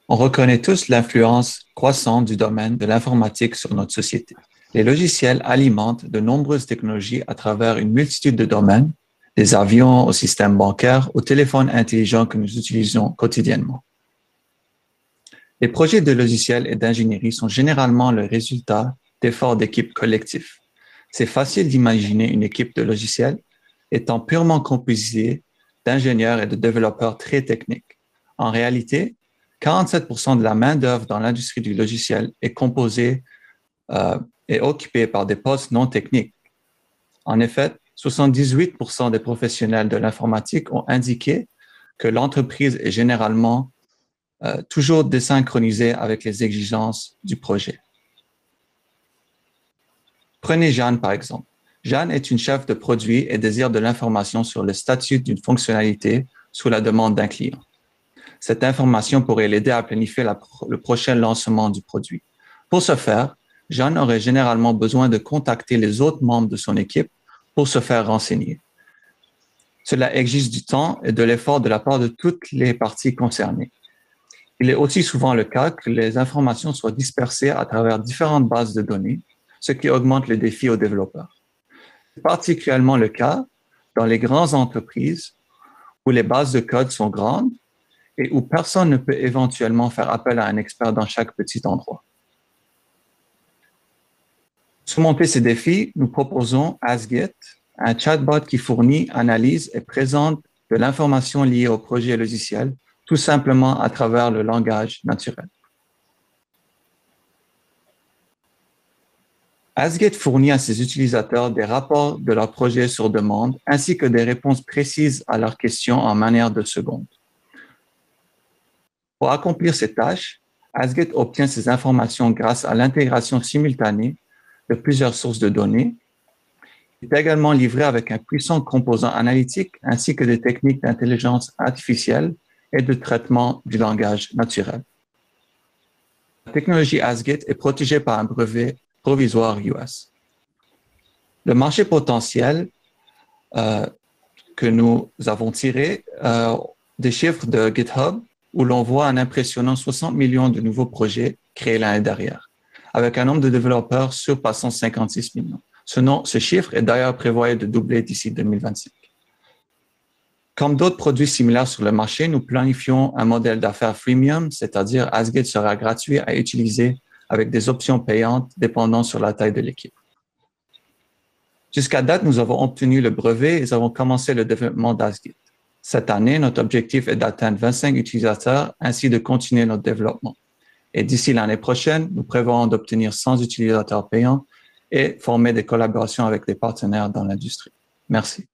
On reconnaît tous l'influence croissante du domaine de l'informatique sur notre société. Les logiciels alimentent de nombreuses technologies à travers une multitude de domaines, des avions au système bancaire, aux téléphones intelligents que nous utilisons quotidiennement. Les projets de logiciels et d'ingénierie sont généralement le résultat d'efforts d'équipes collectifs. C'est facile d'imaginer une équipe de logiciels étant purement composée d'ingénieurs et de développeurs très techniques. En réalité, 47% de la main-d'œuvre dans l'industrie du logiciel est composée et occupée par des postes non techniques. En effet, 78% des professionnels de l'informatique ont indiqué que l'entreprise est généralement toujours désynchronisée avec les exigences du projet. Prenez Jeanne par exemple. Jeanne est une chef de produit et désire de l'information sur le statut d'une fonctionnalité sous la demande d'un client. Cette information pourrait l'aider à planifier le prochain lancement du produit. Pour ce faire, Jeanne aurait généralement besoin de contacter les autres membres de son équipe pour se faire renseigner. Cela exige du temps et de l'effort de la part de toutes les parties concernées. Il est aussi souvent le cas que les informations soient dispersées à travers différentes bases de données, ce qui augmente le défi aux développeurs. C'est particulièrement le cas dans les grandes entreprises où les bases de code sont grandes et où personne ne peut éventuellement faire appel à un expert dans chaque petit endroit. Pour surmonter ces défis, nous proposons Ask-It, un chatbot qui fournit, analyse et présente de l'information liée au projet logiciel, tout simplement à travers le langage naturel. Ask-It fournit à ses utilisateurs des rapports de leur projet sur demande, ainsi que des réponses précises à leurs questions en manière de seconde. Pour accomplir ces tâches, Ask-It obtient ces informations grâce à l'intégration simultanée de plusieurs sources de données. Il est également livré avec un puissant composant analytique ainsi que des techniques d'intelligence artificielle et de traitement du langage naturel. La technologie Ask-It est protégée par un brevet provisoire US. Le marché potentiel que nous avons tiré des chiffres de GitHub, où l'on voit un impressionnant 60 millions de nouveaux projets créés l'année dernière, avec un nombre de développeurs surpassant 56 millions. Ce chiffre est d'ailleurs prévoyé de doubler d'ici 2025. Comme d'autres produits similaires sur le marché, nous planifions un modèle d'affaires freemium, c'est-à-dire Ask-It sera gratuit à utiliser avec des options payantes dépendant sur la taille de l'équipe. Jusqu'à date, nous avons obtenu le brevet et nous avons commencé le développement d'Ask-It. Cette année, notre objectif est d'atteindre 25 utilisateurs ainsi de continuer notre développement. Et d'ici l'année prochaine, nous prévoyons d'obtenir 100 utilisateurs payants et former des collaborations avec des partenaires dans l'industrie. Merci.